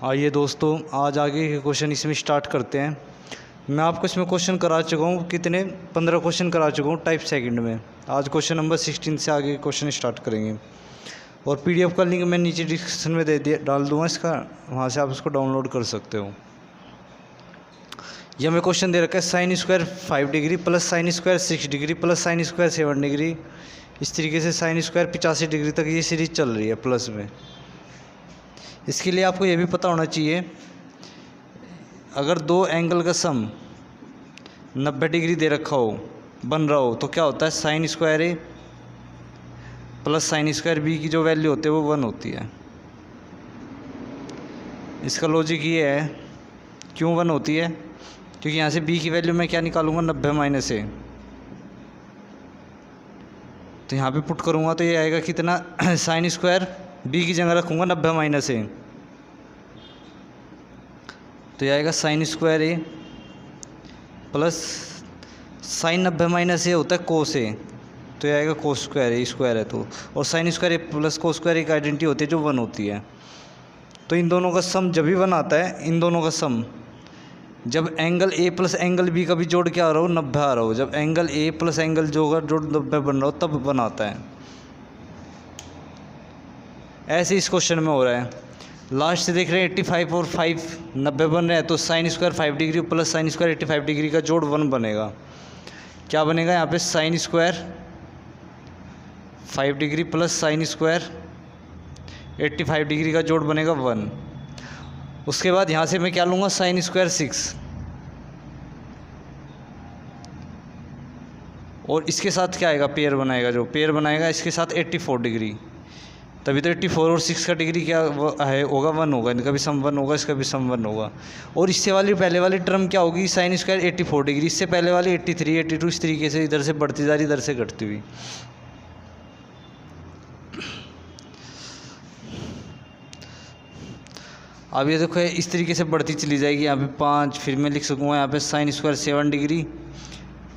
आइए दोस्तों, आज आगे के क्वेश्चन इसमें स्टार्ट करते हैं। मैं आपको इसमें क्वेश्चन करा चुका हूँ, कितने 15 क्वेश्चन करा चुका हूँ टाइप सेकंड में। आज क्वेश्चन नंबर 16 से आगे क्वेश्चन स्टार्ट करेंगे और पीडीएफ का लिंक मैं नीचे डिस्क्रिप्शन में डाल दूँगा इसका, वहाँ से आप इसको डाउनलोड कर सकते हो। यह हमें क्वेश्चन दे रखा है sine square 5 degree plus sine square 6 degree plus sine square 7 degree. इस तरीके से साइन स्क्वायर 85 डिग्री तक ये सीरीज चल रही है प्लस में। इसके लिए आपको ये भी पता होना चाहिए, अगर दो एंगल का सम 90 डिग्री दे रखा हो, बन रहा हो, तो क्या होता है, साइन स्क्वायर ए प्लस साइन स्क्वायर बी की जो वैल्यू होती है वो 1 होती है। इसका लॉजिक ये है, क्यों 1 होती है, क्योंकि यहाँ से बी की वैल्यू मैं क्या निकालूंगा, 90 माइनस ए। तो यहाँ पे पुट करूँगा तो ये आएगा कितना, साइन स्क्वायर बी की जगह रखूँगा 90 माइनस ए, तो ये आएगा साइन स्क्वायर ए प्लस साइन 90 माइनस ए होता है कोस ए, तो ये आएगा कोस स्क्वायर ए, स्क्वायर है तो, और साइन स्क्वायर ए प्लस कोस स्क्वायर ए की आइडेंटिटी होती है जो 1 होती है। तो इन दोनों का सम जब भी 1 आता है, इन दोनों का सम जब angle A plus angle B का भी जोड़ क्या आ रहा हो, 90 आ रहा हो, जब एंगल ए प्लस एंगल जोड़ 90 बन रहा हो तब बनाता है। ऐसे इस क्वेश्चन में हो रहा है। लास्ट से देख रहे हैं 85 और 5 90 बन रहे हैं, तो sine square 5 degree plus sine square 85 degree का जोड़ 1 बनेगा। क्या बनेगा यहाँ पे, sine square 5 degree plus sine square 85 degree का जोड़ बनेगा 1। उसके बाद यहाँ से मैं क्या लूँगा, साइन स्क्वायर 6, और इसके साथ क्या आएगा, पेयर बनाएगा, जो पेयर बनाएगा इसके साथ 84 डिग्री, तभी तो 84 और 6 का डिग्री क्या है होगा, 1 होगा। इनका भी सम 1 होगा, इसका भी सम 1 होगा। और इससे वाली पहले वाली टर्म क्या होगी, साइन स्क्वायर 84 डिग्री, इससे पहले वाली 83 82, इस तरीके से इधर से बढ़ती जा रही, इधर से घटती हुई। अब ये देखो इस तरीके से बढ़ती चली जाएगी, यहाँ पे 5, फिर मैं लिख सकूँगा यहाँ पे साइन स्क्वायर 7 डिग्री।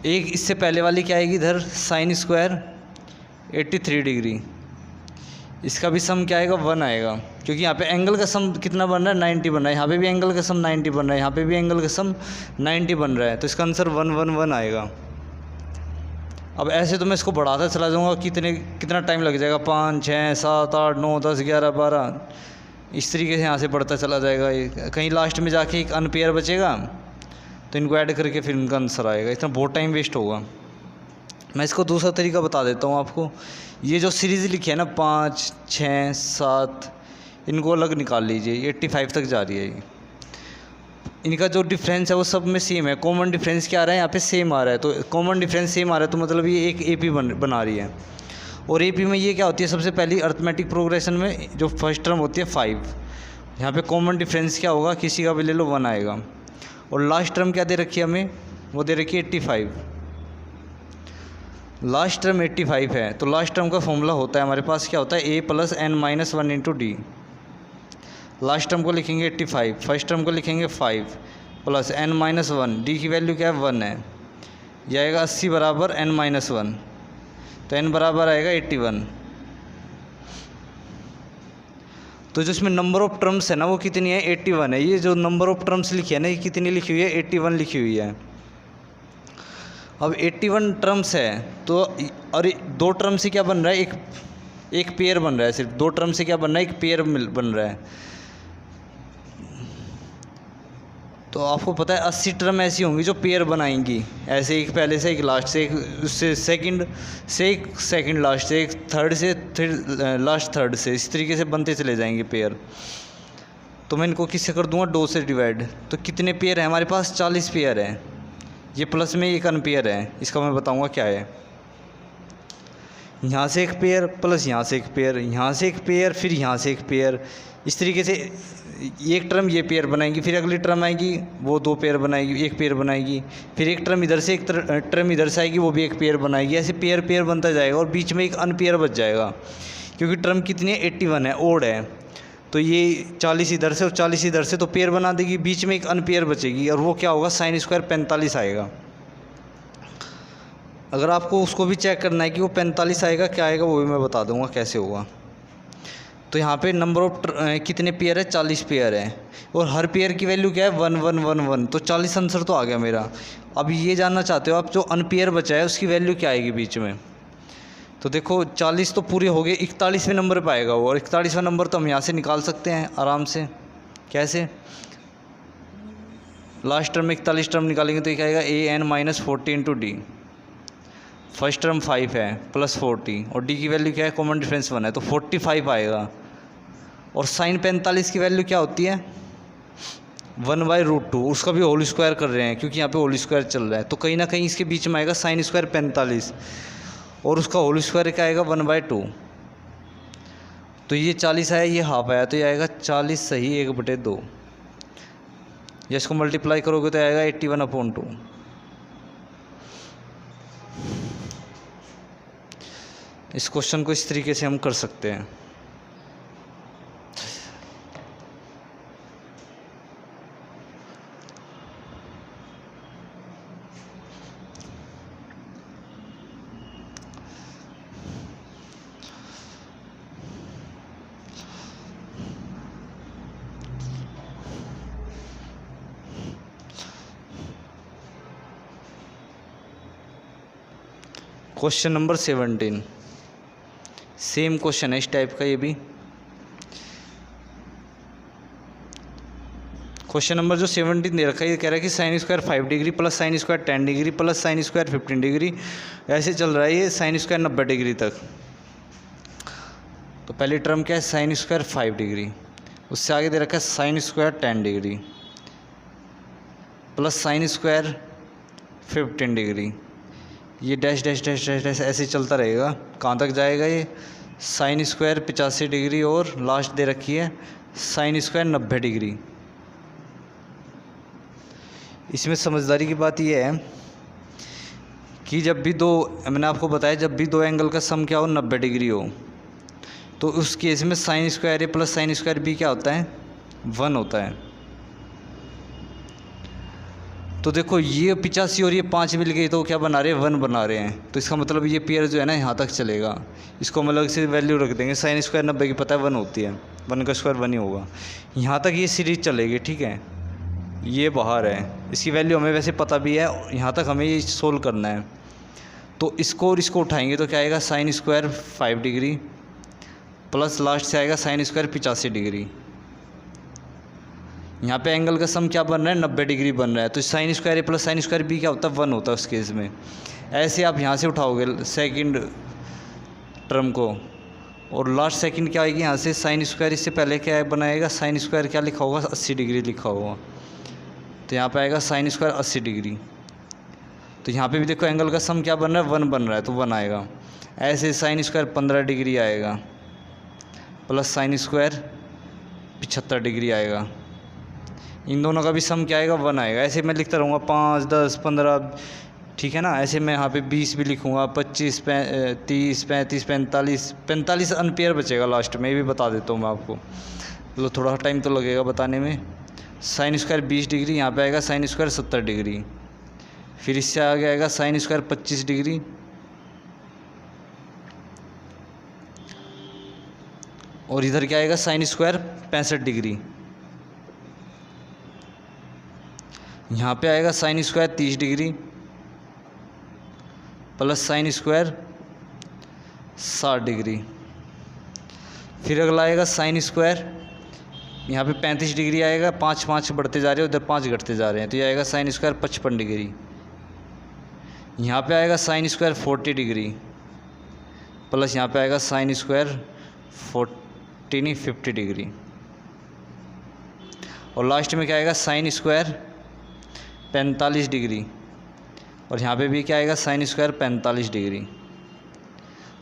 एक इससे पहले वाली क्या आएगी इधर, साइन स्क्वायर 83 डिग्री, इसका भी सम क्या आएगा, 1 आएगा, क्योंकि यहाँ पे एंगल का सम कितना बन रहा है, 90 बन रहा है। यहाँ पे भी एंगल का सम 90 बन रहा है, यहाँ पे भी एंगल का सम 90 बन रहा है, तो इसका आंसर 1 1 1 आएगा। अब ऐसे तो मैं इसको बढ़ाता चला जाऊँगा, कितना टाइम लग जाएगा, 5 6 7 8 9 10 11 12, इस तरीके से यहाँ से बढ़ता चला जाएगा। कहीं लास्ट में जाके एक अनपेयर बचेगा, तो इनको ऐड करके फिर इनका आंसर आएगा, इतना बहुत टाइम वेस्ट होगा। मैं इसको दूसरा तरीका बता देता हूँ आपको। ये जो सीरीज़ लिखी है ना, 5 6 7, इनको अलग निकाल लीजिए, 85 तक जा रही है ये। इनका जो डिफरेंस है वो सब में सेम है, कॉमन डिफरेंस क्या आ रहा है यहाँ पे, सेम आ रहा है। तो कॉमन डिफरेंस सेम आ रहा है, तो मतलब ये एक AP बना रही है। और AP में ये क्या होती है, सबसे पहली अर्थमेटिक प्रोग्रेशन में जो फर्स्ट टर्म होती है 5, यहाँ पे कॉमन डिफरेंस क्या होगा, किसी का भी ले लो 1 आएगा। और लास्ट टर्म क्या दे रखी है हमें, वो दे रखी है 85, लास्ट टर्म 85 है। तो लास्ट टर्म का फॉर्मूला होता है हमारे पास, क्या होता है, A plus n minus 1 into D. Last term को लिखेंगे 85, फर्स्ट टर्म को लिखेंगे 5 प्लस n माइनस 1, डी की वैल्यू क्या है, 1 है। यह आएगा 80 बराबर n माइनस 1, तो n बराबर आएगा 81। तो जो इसमें नंबर ऑफ टर्म्स है ना वो कितनी है, 81 है। ये जो नंबर ऑफ टर्म्स लिखी है ना, ये कितनी लिखी हुई है, 81 लिखी हुई है। अब 81 टर्म्स है, तो और 2 टर्म से क्या बन रहा है, एक पेयर बन रहा है, सिर्फ 2 टर्म से क्या बन रहा है, एक पेयर बन रहा है। तो आपको पता है 80 टर्म ऐसी होंगी जो पेयर बनाएंगी, ऐसे एक पहले से, एक लास्ट से, एक उससे सेकंड से, एक सेकंड लास्ट से, एक थर्ड से, फिर लास्ट थर्ड से, इस तरीके से बनते चले जाएंगे पेयर। तो मैं इनको किससे कर दूंगा, 2 से डिवाइड। तो कितने पेयर है हमारे पास, 40 पेयर है। ये प्लस में एक अनपेयर है, इसका मैं बताऊंगा क्या है। यहाँ से एक पेयर प्लस यहाँ से एक पेयर, यहाँ से एक पेयर, फिर यहाँ से एक पेयर, इस तरीके से एक टर्म ये पेयर बनाएगी, फिर अगली टर्म आएगी वो 2 पेयर बनाएगी, एक पेयर बनाएगी, फिर एक टर्म इधर से, एक टर्म इधर से आएगी, वो भी एक पेयर बनाएगी। ऐसे पेयर पेयर बनता जाएगा, और बीच में एक अनपेयर बच जाएगा, क्योंकि टर्म कितनी है, 81 है, ओड है। तो ये 40 इधर से और 40 इधर से, तो पेयर बना देगी, बीच में एक अनपेयर बचेगी, और वो क्या होगा, साइन स्क्वायर 45 आएगा। अगर आपको उसको भी चेक करना है कि वो 45 आएगा क्या आएगा, वो भी मैं बता दूंगा कैसे होगा। तो यहाँ पे नंबर ऑफ कितने पेयर है, 40 पेयर है, और हर पेयर की वैल्यू क्या है 1 1 1 1, तो 40 आंसर तो आ गया मेरा। अब ये जानना चाहते हो आप जो अनपेयर बचा है उसकी वैल्यू क्या आएगी बीच में। तो देखो 40 तो पूरे हो गए, 41वें नंबर पर आएगा वो, और 41वां नंबर तो हम यहाँ से निकाल सकते हैं आराम से। कैसे, लास्ट टर्म में 41 टर्म निकालेंगे तो ये क्या आएगा an-40 into D. First term 5 है प्लस 40, और डी की वैल्यू क्या है, कॉमन डिफरेंस 1 है, तो 45 आएगा। और साइन 45 की वैल्यू क्या होती है 1/√2, उसका भी होल स्क्वायर कर रहे हैं क्योंकि यहाँ पे होल स्क्वायर चल रहा है, तो कहीं ना कहीं इसके बीच में आएगा साइन स्क्वायर 45, और उसका होल स्क्वायर क्या आएगा 1/2। तो ये 40 आया, ये हाफ आया, तो ये आएगा 40 सही 1/2, या इसको मल्टीप्लाई करोगे तो आएगा 81/2। इस क्वेश्चन को इस तरीके से हम कर सकते हैं। क्वेश्चन नंबर 17, सेम क्वेश्चन है इस टाइप का ये भी। क्वेश्चन नंबर जो 17 दे रखा है ये कह रहा है कि sine square 5 degree plus sine square 10 degree plus sine square 15 degree, ऐसे चल रहा है ये साइन स्क्वायर 90 डिग्री तक। तो पहली टर्म क्या है साइन स्क्वायर 5 डिग्री, उससे आगे दे रखा है sine square 10 degree plus sine square 15 degree, ये dash dash dash dash dash ऐसे चलता रहेगा। कहाँ तक जाएगा ये साइन स्क्वायर 85 डिग्री, और लास्ट दे रखी है साइन स्क्वायर 90 डिग्री। इसमें समझदारी की बात यह है कि जब भी दो, मैंने आपको बताया जब भी दो एंगल का सम क्या हो 90 डिग्री हो, तो उस केस में साइन स्क्वायर ए प्लस साइन स्क्वायर बी क्या होता है 1 होता है। तो देखो ये 85 और ये 5 मिल गई तो क्या बना रहे हैं 1 बना रहे हैं, तो इसका मतलब ये पेयर जो है ना यहाँ तक चलेगा। इसको हम अलग से वैल्यू रख देंगे, साइन स्क्वायर 90 की पता है 1 होती है, 1 का स्क्वायर 1 ही होगा। यहाँ तक ये सीरीज चलेगी, ठीक है, ये बाहर है, इसकी वैल्यू हमें वैसे पता भी है, यहाँ तक हमें ये सोल्व करना है। तो इसको और इसको उठाएंगे तो क्या आएगा sine square 5 degree plus last से आएगा साइन स्क्वायर 85 डिग्री। यहाँ पे एंगल का सम क्या बन रहा है 90 डिग्री बन रहा है, तो साइन स्क्वायर ए प्लस साइन स्क्वायर बी क्या होता है 1 होता है उस केस में। ऐसे आप यहाँ से उठाओगे सेकंड टर्म को, और लास्ट सेकंड क्या आएगी यहाँ से साइन स्क्वायर, इससे पहले क्या बनाएगा साइन स्क्वायर क्या लिखा होगा 80 डिग्री लिखा होगा, तो यहाँ पे आएगा साइन स्क्वायर 80 डिग्री। तो यहाँ पे भी देखो एंगल का सम क्या बन रहा है 1 बन रहा है, तो 1 आएगा। ऐसे साइन स्क्वायर 15 डिग्री आएगा प्लस साइन स्क्वायर 75 डिग्री आएगा, इन दोनों का भी सम क्या आएगा 1 आएगा। ऐसे मैं लिखता रहूँगा 5 10 15, ठीक है ना। ऐसे मैं यहाँ पे 20 भी लिखूँगा, 25 30 35 45 अनपेयर बचेगा लास्ट में, ये भी बता देता हूँ मैं आपको, मतलब थोड़ा टाइम तो लगेगा बताने में। साइन स्क्वायर 20 डिग्री, यहाँ पे आएगा साइन स्क्वायर 70 डिग्री, फिर इससे आगे आएगा साइन स्क्वायर 25 डिग्री, और इधर क्या आएगा साइन स्क्वायर 65 डिग्री, यहाँ पे आएगा sine square 30 degree plus sine square 60 degree, फिर अगला आएगा साइन स्क्वायर, यहाँ पे 35 डिग्री आएगा, 5 5 बढ़ते जा रहे हैं, उधर 5 घटते जा रहे हैं, तो ये आएगा साइन स्क्वायर 55 डिग्री। यहाँ पे आएगा साइन स्क्वायर 40 डिग्री प्लस यहाँ पे आएगा साइन स्क्वायर 50 डिग्री, और लास्ट में क्या आएगा साइन स्क्वायर 45 डिग्री, और यहाँ पे भी क्या आएगा साइन स्क्वायर 45 डिग्री।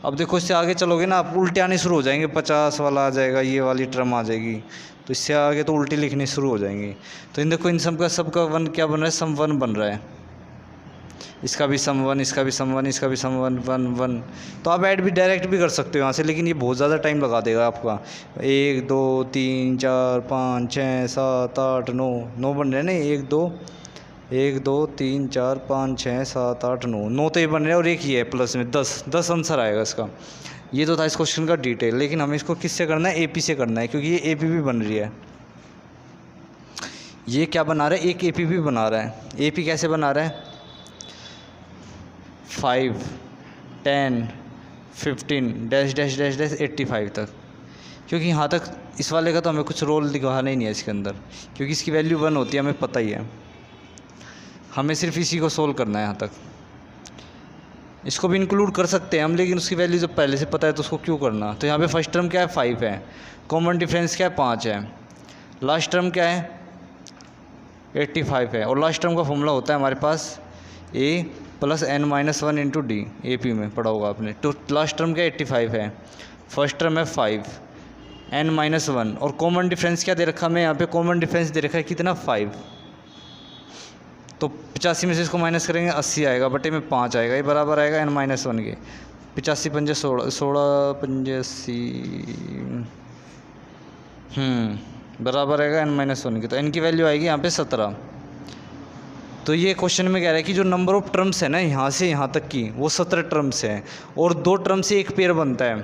अब देखो इससे आगे चलोगे ना आप उल्टे आने शुरू हो जाएंगे, 50 वाला आ जाएगा, ये वाली टर्म आ जाएगी, तो इससे आगे तो उल्टे लिखने शुरू हो जाएंगे। तो इन देखो इन सबका 1 क्या बन रहा है सम 1 बन रहा है, इसका भी सम 1, इसका भी सम 1, इसका भी सम 1 1 1। तो आप ऐड भी डायरेक्ट भी कर सकते हो यहाँ से, लेकिन ये बहुत ज़्यादा टाइम लगा देगा आपका। 1 2 3 4 5 6 7 8 9 9 बन रहे हैं ना, 1 2 3 4 5 6 7 8 9 9 तो ये बन रहे हैं, और एक ही है प्लस में 10 आंसर आएगा इसका। ये तो था इस क्वेश्चन का डिटेल, लेकिन हमें इसको किससे करना है, AP से करना है, क्योंकि ये AP भी बन रही है। ये क्या बना रहा है, एक AP भी बना रहा है। AP कैसे बना रहा है, 5 10 15 डैश डैश डैश डैश 85 तक, क्योंकि यहाँ तक इस वाले का तो हमें कुछ रोल दिखाना ही नहीं है इसके अंदर, क्योंकि इसकी वैल्यू 1 होती है, हमें पता ही है। हमें सिर्फ इसी को सोल्व करना है यहाँ तक। इसको भी इंक्लूड कर सकते हैं हम, लेकिन उसकी वैल्यू जब पहले से पता है तो उसको क्यों करना। तो यहाँ पे फर्स्ट टर्म क्या है, 5 है, कॉमन डिफरेंस क्या है, 5 है, लास्ट टर्म क्या है, 85 है, और लास्ट टर्म का फॉर्मूला होता है हमारे पास A + n-1 × D, AP में पढ़ा होगा आपने। तो लास्ट टर्म क्या 85 है, फर्स्ट टर्म है 5, n-1, और कॉमन डिफरेंस क्या दे रखा हमें यहाँ पे, कॉमन डिफरेंस दे रखा है कितना, 5। तो 85 में से इसको माइनस करेंगे 80 आएगा, बटे में 5 आएगा, ये बराबर आएगा n-1 के। 85 पंजे 16, 16 पंजे 80, बराबर आएगा n-1 के। तो n की वैल्यू आएगी यहाँ पे 17। तो ये क्वेश्चन में कह रहा है कि जो नंबर ऑफ टर्म्स है ना यहाँ से यहाँ तक की, वो 17 टर्म्स हैं, और 2 टर्म से एक पेयर बनता है।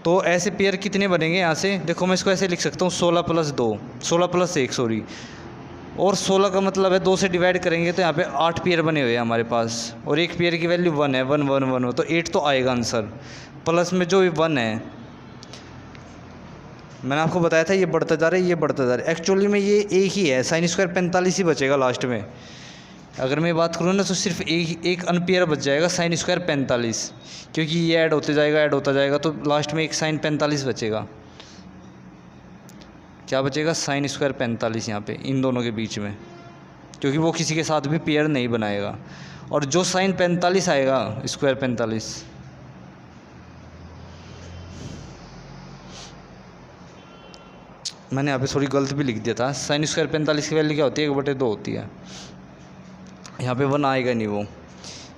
तो ऐसे पेयर कितने बनेंगे यहाँ से, देखो मैं इसको ऐसे लिख सकता हूँ 16 + 2, 16 + 1 सॉरी, और 16 का मतलब है 2 से डिवाइड करेंगे तो यहाँ पे 8 पेयर बने हुए हैं हमारे पास, और एक पेयर की वैल्यू 1 है, 1 1 1 तो 8 तो आएगा आंसर। प्लस में जो 1 है, मैंने आपको बताया था ये बढ़ता जा रहा है, ये बढ़ता जा रहा है। एक्चुअली में ये एक ही है, sin² 45 ही बचेगा लास्ट में। अगर मैं बात करूँ ना तो सिर्फ एक अनपेयर बच जाएगा, sin² 45, क्योंकि ये ऐड होते जाएगा, ऐड होता जाएगा, तो लास्ट में एक sin 45 बचेगा। क्या बचेगा, sin² 45 यहाँ पे इन दोनों के बीच में, क्योंकि वो किसी के साथ भी पेयर नहीं बनाएगा। और जो sin 45 आएगा, स्क्वायर 45, मैंने यहाँ पे थोड़ी गलत भी लिख दिया था। sin² 45 की वैल्यू क्या होती है, 1/2 होती है। यहाँ पे 1 आएगा नहीं वो,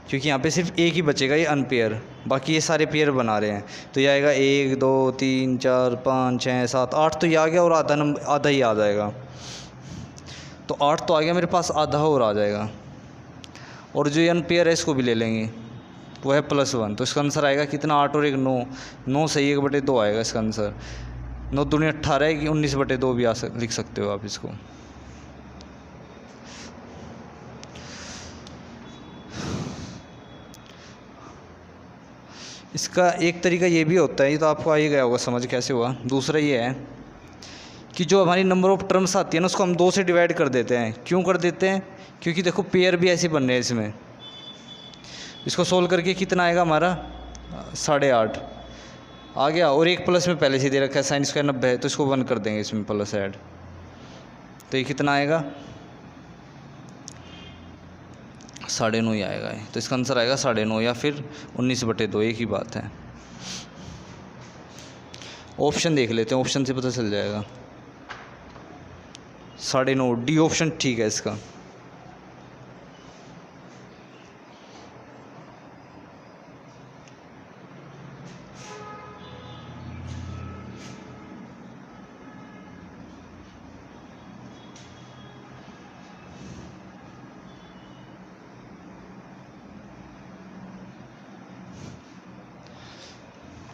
क्योंकि यहाँ पे सिर्फ एक ही बचेगा, ये अनपेयर, बाकी ये सारे पेयर बना रहे हैं। तो ये आएगा 1 2 3 4 5 6 7 8, तो ये आ गया, और आधा ही आ जाएगा। तो 8 तो आ गया मेरे पास, आधा और आ जाएगा। और जो ये अनपेयर है इसको भी ले लेंगे, वो है +1। तो इसका आंसर आएगा कितना, 8 और 1 9, 9 सही, 1/2 आएगा इसका आंसर। 9 दूनी 18 है कि 19/2 भी लिख सकते हो आप इसको। इसका एक तरीका ये भी होता है, ये तो आपको आ ही गया होगा समझ कैसे हुआ। दूसरा ये है कि जो हमारी नंबर ऑफ़ टर्म्स आती है ना, उसको हम 2 से डिवाइड कर देते हैं। क्यों कर देते हैं, क्योंकि देखो पेयर भी ऐसे बन रहे हैं इसमें। इसको सोल्व करके कितना आएगा हमारा, 8.5 आ गया, और एक प्लस में पहले से दे रखा है sin² 90 है, तो इसको 1 कर देंगे इसमें प्लस ऐड, तो ये कितना आएगा, 9.5 ही आएगा। तो इसका आंसर आएगा 9.5 या फिर 19/2, एक ही बात है। ऑप्शन देख लेते हैं, ऑप्शन से पता चल जाएगा। 9.5 डी ऑप्शन ठीक है इसका।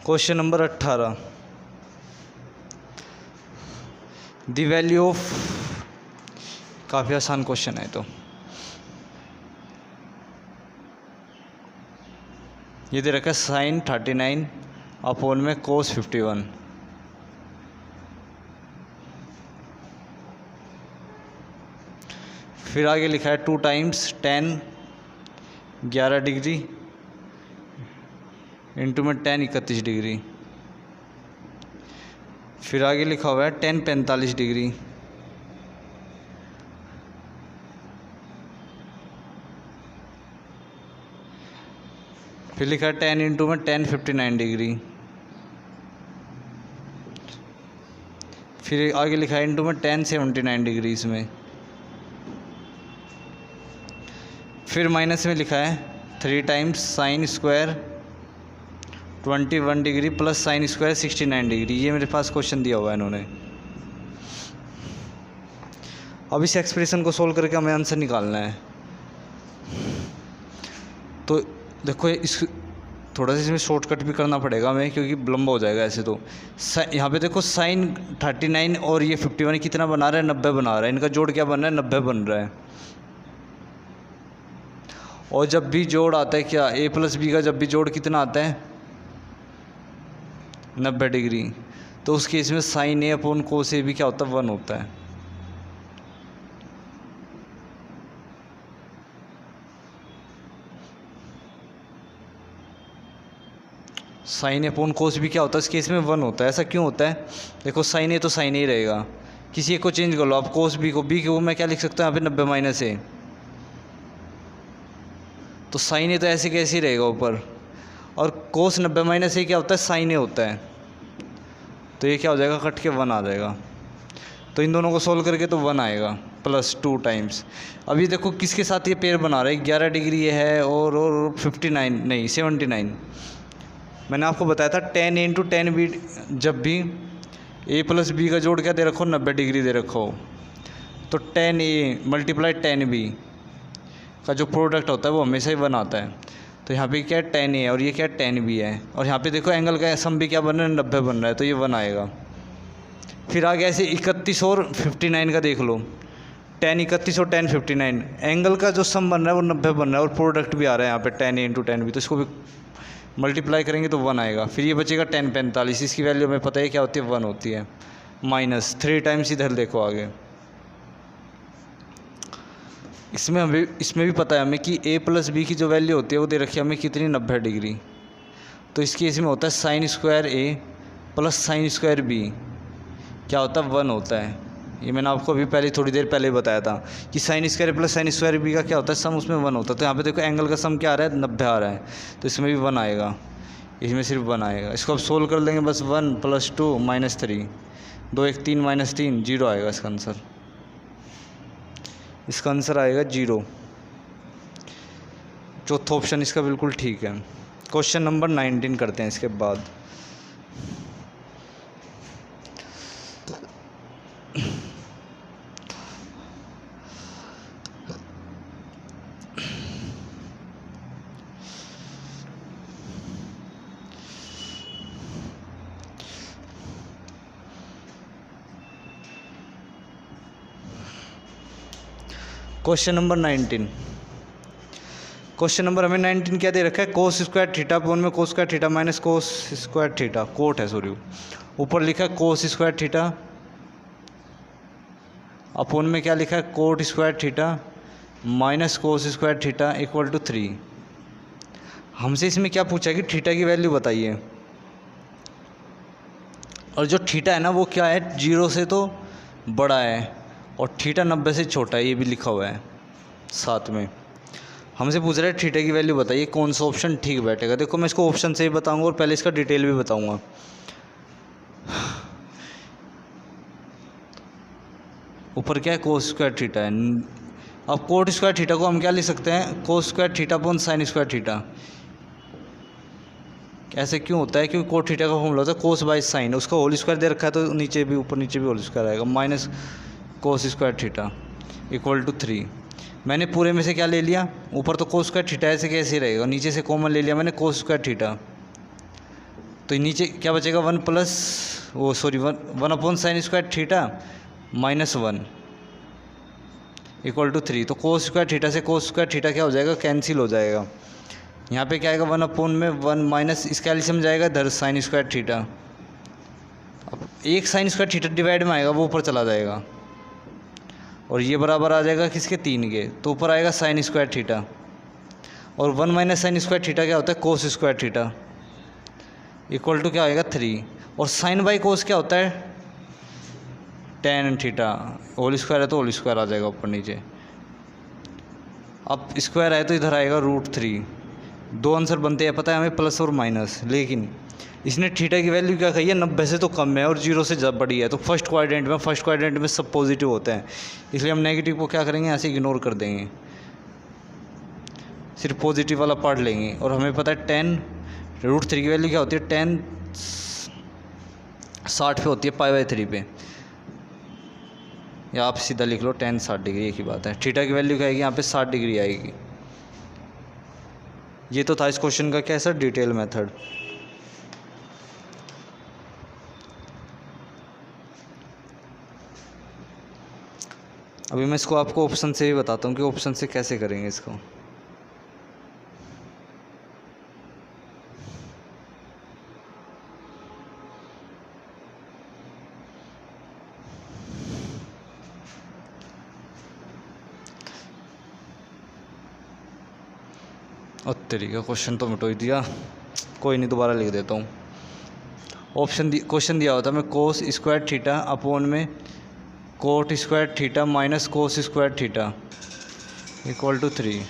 Question number 18, the value of, काफ़ी आसान क्वेश्चन है। तो ये दे रखा है sin 39 अपॉन में cos 51। फिर आगे लिखा है 2 टाइम्स tan 11 डिग्री इंटू में tan 31 डिग्री। फिर आगे लिखा हुआ है tan 45 डिग्री फिर लिखा है tan इंटू में tan 59 डिग्री। फिर आगे लिखा है इंटू में tan 79 डिग्री इसमें। फिर माइनस में लिखा है 3 times sin² 21 degree plus sin² 69 degree. ये मेरे पास क्वेश्चन दिया हुआ है इन्होंने। अब इस एक्सप्रेशन को सोल्व करके हमें आंसर निकालना है। तो देखो थोड़ा सा इसमें शॉर्टकट भी करना पड़ेगा हमें, क्योंकि लंबा हो जाएगा ऐसे तो। यहाँ पे देखो साइन 39 और ये 51 कितना बना रहा है, 90 बना रहा है। इनका जोड़ क्या बन रहा है, 90 बन रहा है। और जब भी जोड़ आता है क्या, a प्लस बी का जब भी जोड़ कितना आता है, 90 डिग्री। तो उस केस में साइन ए अपॉन कोस ए भी क्या होता है, 1 होता है। साइन ए अपॉन कोस भी क्या होता है इस केस में, 1 होता है। ऐसा क्यों होता है, देखो साइन ए तो साइन ए ही रहेगा, किसी एक को चेंज कर लो आप, कोस बी को मैं क्या लिख सकता हूँ यहाँ पे 90 माइनस ए, तो साइन ए तो ऐसे कैसे ही रहेगा ऊपर। और कोस 90 माइनस ए क्या होता है, साइन ए होता है। तो ये क्या हो जाएगा, कट के 1 आ जाएगा। तो इन दोनों को सोल्व करके तो 1 आएगा प्लस 2 टाइम्स। अभी देखो किसके साथ ये पेयर बना रहा है, 11 डिग्री ये है और 59 नहीं 79। मैंने आपको बताया था tan इंटू टेन बी, जब भी a प्लस बी का जोड़ क्या दे रखो, 90 डिग्री दे रखो, तो tan a multiply tan b का जो प्रोडक्ट होता है वो हमेशा ही 1 आता है। तो यहाँ पे क्या है, tan a है और ये क्या है, tan b है। और यहाँ पे देखो एंगल का सम भी क्या बन रहा है, 90 बन रहा है, तो ये 1 आएगा। फिर आगे ऐसे 31 और 59 का देख लो, tan 31 और tan 59, एंगल का जो सम बन रहा है वो 90 बन रहा है और प्रोडक्ट भी आ रहा है यहाँ पे tan a into tan b, तो इसको भी मल्टीप्लाई करेंगे तो 1 आएगा। फिर ये बचेगा tan 45, इसकी वैल्यू हमें पता है क्या होती है, 1 होती है, माइनस 3 टाइम्स। इधर देखो आगे इसमें भी पता है हमें कि a प्लस बी की जो वैल्यू होती है वो दे रखी है हमें कितनी, 90 डिग्री। तो इस केस में होता है साइन स्क्वायर ए प्लस साइन स्क्वायर बी क्या होता है, 1 होता है। ये मैंने आपको अभी पहले थोड़ी देर पहले बताया था कि sine square plus sine square B का क्या होता है, सम उसमें 1 होता है। तो यहाँ पे देखो एंगल का सम क्या आ रहा है, 90 आ रहा है, तो इसमें भी 1 आएगा, इसमें सिर्फ 1 आएगा। इसको अब सोल्व कर लेंगे बस, 1 प्लस 2 माइनस 3, 2 1 3 माइनस 3, 0 आएगा इसका आंसर। इसका आंसर आएगा 0। चौथा ऑप्शन इसका बिल्कुल ठीक है। क्वेश्चन नंबर 19 करते हैं इसके बाद। क्वेश्चन नंबर 19, क्वेश्चन नंबर हमें 19 क्या दे रखा है, कोस स्क्वायर थीटा अपॉन में cos square theta minus cos square theta, cot है सॉरी, ऊपर लिखा है कोस स्क्वायर थीटा अपॉन में क्या लिखा है, cot square theta minus cos square theta equal to 3। हमसे इसमें क्या पूछा है कि थीटा की वैल्यू बताइए, और जो थीटा है ना वो क्या है, 0 से तो बड़ा है और थीटा 90 से छोटा है, ये भी लिखा हुआ है साथ में। हमसे पूछ रहा है थीटा की वैल्यू बताइए, कौन सा ऑप्शन ठीक बैठेगा। देखो मैं इसको ऑप्शन से ही बताऊंगा और पहले इसका डिटेल भी बताऊंगा। ऊपर क्या है, कोस स्क्वायर थीटा है। अब कोट स्क्वायर थीटा को हम क्या लिख सकते हैं, कोस square theta upon sine square theta. ऐसे क्यों होता है, क्योंकि कोट थीटा का फॉर्मूला होता है कोस बाय साइन, उसका होल स्क्वायर दे रखा है तो नीचे भी ऊपर नीचे भी होल स्क्वायर आएगा, minus cos square theta equal to 3। मैंने पूरे में से क्या ले लिया, ऊपर तो कोस स्क्वायर थीटा ऐसे कैसे रहेगा, नीचे से कॉमन ले लिया मैंने कोस स्क्वायर थीटा, तो नीचे क्या बचेगा, 1 प्लस वो sorry 1 upon sine square theta minus 1 equal to 3। तो कोस स्क्वायर थीटा से कोस स्क्वायर थीटा क्या हो जाएगा, कैंसिल हो जाएगा। यहाँ पे क्या आएगा, 1 अपॉन में 1 माइनस इसका एलसीएम जाएगा इधर साइन स्क्वायर थीटा। अब एक साइन स्क्वायर थीटा डिवाइड में आएगा वो ऊपर चला जाएगा और ये बराबर आ जाएगा किसके, 3 के, तो ऊपर आएगा साइन स्क्वायर थीटा और 1 माइनस साइन स्क्वायर थीटा क्या होता है, cos square theta equal to क्या आएगा 3। और साइन बाई कोस क्या होता है, टेन थीटा, होल स्क्वायर है तो होल स्क्वायर आ जाएगा ऊपर नीचे। अब स्क्वायर है तो इधर आएगा √3। दो आंसर बनते हैं पता है हमें, प्लस और माइनस, लेकिन इसने थीटा की वैल्यू क्या कही है, 90 से तो कम है और 0 से ज़्यादा बड़ी है। तो फर्स्ट क्वाड्रेंट में सब पॉजिटिव होते हैं, इसलिए हम नेगेटिव को क्या करेंगे, ऐसे इग्नोर कर देंगे, सिर्फ पॉजिटिव वाला पार्ट लेंगे। और हमें पता है √3 की वैल्यू क्या होती है, 10 60 पे होती है, π/3 पे, या आप सीधा लिख लो 10 60 डिग्री, एक ही बात है। थीटा की वैल्यू क्या आएगी यहाँ पे, 60 डिग्री आएगी। ये तो था इस क्वेश्चन का क्या है सर, डिटेल मेथड। अभी मैं इसको आपको ऑप्शन से भी बताता हूँ कि ऑप्शन से कैसे करेंगे इसको। और तरीका क्वेश्चन तो मिटो ही दिया, कोई नहीं दोबारा लिख देता हूँ। क्वेश्चन दिया होता है मैं कोस स्क्वायर थीटा अपॉन में cot square theta minus cos square theta equal to 3।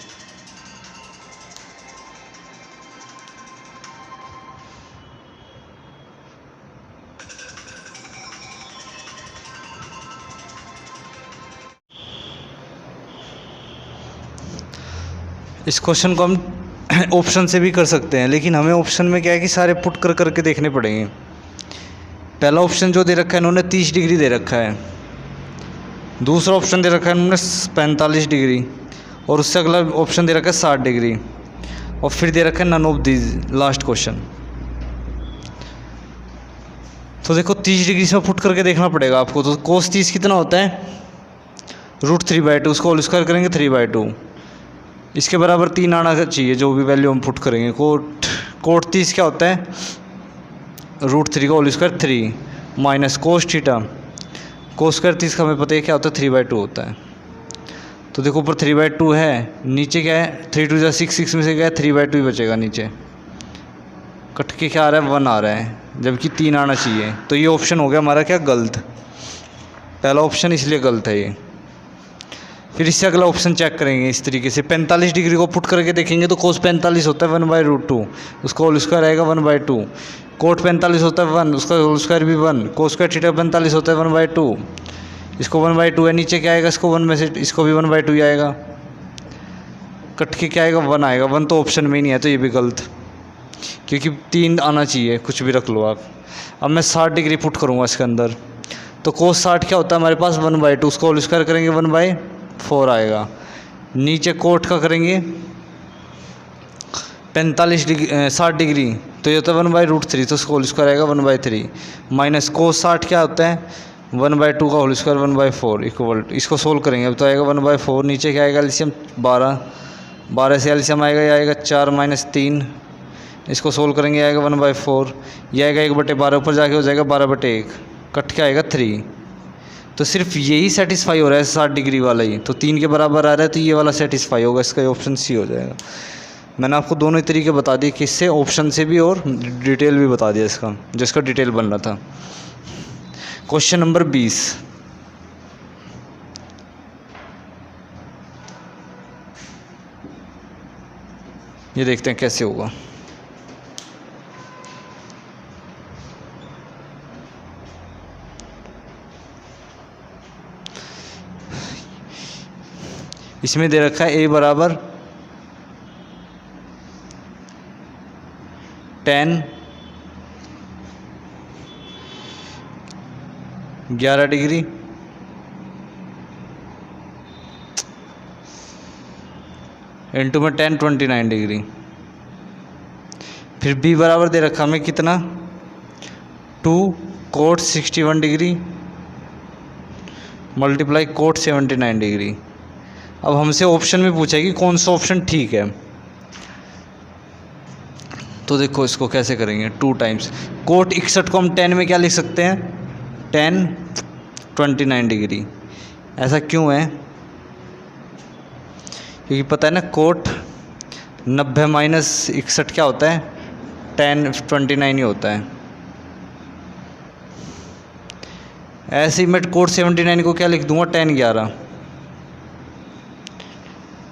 इस क्वेश्चन को हम ऑप्शन से भी कर सकते हैं, लेकिन हमें ऑप्शन में क्या है कि सारे पुट कर करके देखने पड़ेंगे। पहला ऑप्शन जो दे रखा है इन्होंने 30 डिग्री दे रखा है, दूसरा ऑप्शन दे रखा है इन्होंने 45 डिग्री, और उससे अगला ऑप्शन दे रखा है 60 डिग्री, और फिर दे रखा है none of these last question. तो देखो 30 डिग्री से पुट करके देखना पड़ेगा आपको। तो कोस 30 कितना होता है, √3/2, उसको होल स्क्वायर करेंगे 3/2, इसके बराबर 3 आना चाहिए जो भी वैल्यू हम पुट करेंगे। कोट 30 क्या होता है, √3 का whole square 3 minus cos theta, cos square 30 का हमें पता है क्या होता है 3/2 होता है। तो देखो ऊपर 3/2 है, नीचे क्या है 3 2 6 6 में से क्या है 3/2 ही बचेगा, नीचे कट के क्या आ रहा है 1 आ रहा है, जबकि 3 आना चाहिए। तो ये ऑप्शन हो गया हमारा क्या गलत, पहला ऑप्शन इसलिए गलत है ये। फिर इससे अगला ऑप्शन चेक करेंगे इस तरीके से, 45 डिग्री को पुट करके देखेंगे तो कोस 45 होता है 1/√2, उसका होल स्क्वायर आएगा 1/2। कोट 45 होता है 1, उसका होल स्क्वायर भी 1। कोस स्क्वायर थीटा 45 होता है 1/2, इसको 1/2 है, नीचे क्या आएगा इसको 1 में से इसको भी 1/2 ही आएगा, कट के क्या आएगा 1 आएगा। 1 तो ऑप्शन में ही नहीं है, तो ये भी गलत, क्योंकि 3 आना चाहिए, कुछ भी रख लो आप। अब मैं 60 डिग्री पुट करूँगा इसके अंदर, तो कोस 60 क्या होता है हमारे पास 1/2, उसको होल स्क्वायर करेंगे 1/4 आएगा। नीचे कोट का करेंगे 60 डिग्री, तो ये होता है 1/√3, तो उसका होल स्क्वायर आएगा 1/3 माइनस कोस 60 क्या होता है 1/2 का होल स्क्वायर 1/4 इक्वल, इसको सोल्व करेंगे अब तो आएगा 1/4। नीचे क्या आएगा एलसीएम 12 से एलसीएम आएगा, ये आएगा 4 माइनस 3, इसको सोल्व करेंगे आएगा 1/4, ये आएगा 1/12, ऊपर जाके हो जाएगा 12/1, कट के आएगा 3। तो सिर्फ यही सेटिस्फाई हो रहा है 60 डिग्री वाला ही, तो 3 के बराबर आ रहा है, तो ये वाला सेटिस्फाई होगा, इसका ऑप्शन सी हो जाएगा। मैंने आपको दोनों ही तरीके बता दिए, किससे, ऑप्शन से भी और डिटेल भी बता दिया इसका, जिसका डिटेल बन रहा था। क्वेश्चन नंबर 20, ये देखते हैं कैसे होगा। इसमें दे रखा है a बराबर 10 11 डिग्री इंटू में 10 29 डिग्री। फिर b बराबर दे रखा हमें कितना 2 cot 61 degree multiply cot 79 degree. अब हमसे ऑप्शन में पूछा है कि कौन सा ऑप्शन ठीक है, तो देखो इसको कैसे करेंगे। 2 टाइम्स कोट 61 को हम 10 में क्या लिख सकते हैं 10 29 डिग्री। ऐसा क्यों है, क्योंकि पता है ना कोट 90 माइनस 61 क्या होता है 10 29 ही होता है। ऐसे ही मैं कोट 79 को क्या लिख दूंगा 10 11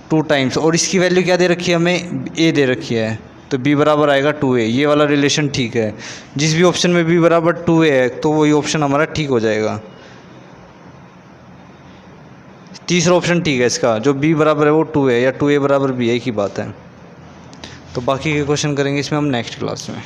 2 टाइम्स, और इसकी वैल्यू क्या दे रखी है हमें a दे रखी है, तो b बराबर आएगा 2a। ये वाला रिलेशन ठीक है, जिस भी ऑप्शन में b बराबर 2a है तो वही ऑप्शन हमारा ठीक हो जाएगा। तीसरा ऑप्शन ठीक है इसका, जो b बराबर है वो 2 है या 2a बराबर b है, एक ही बात है। तो बाकी के क्वेश्चन करेंगे इसमें हम नेक्स्ट क्लास में।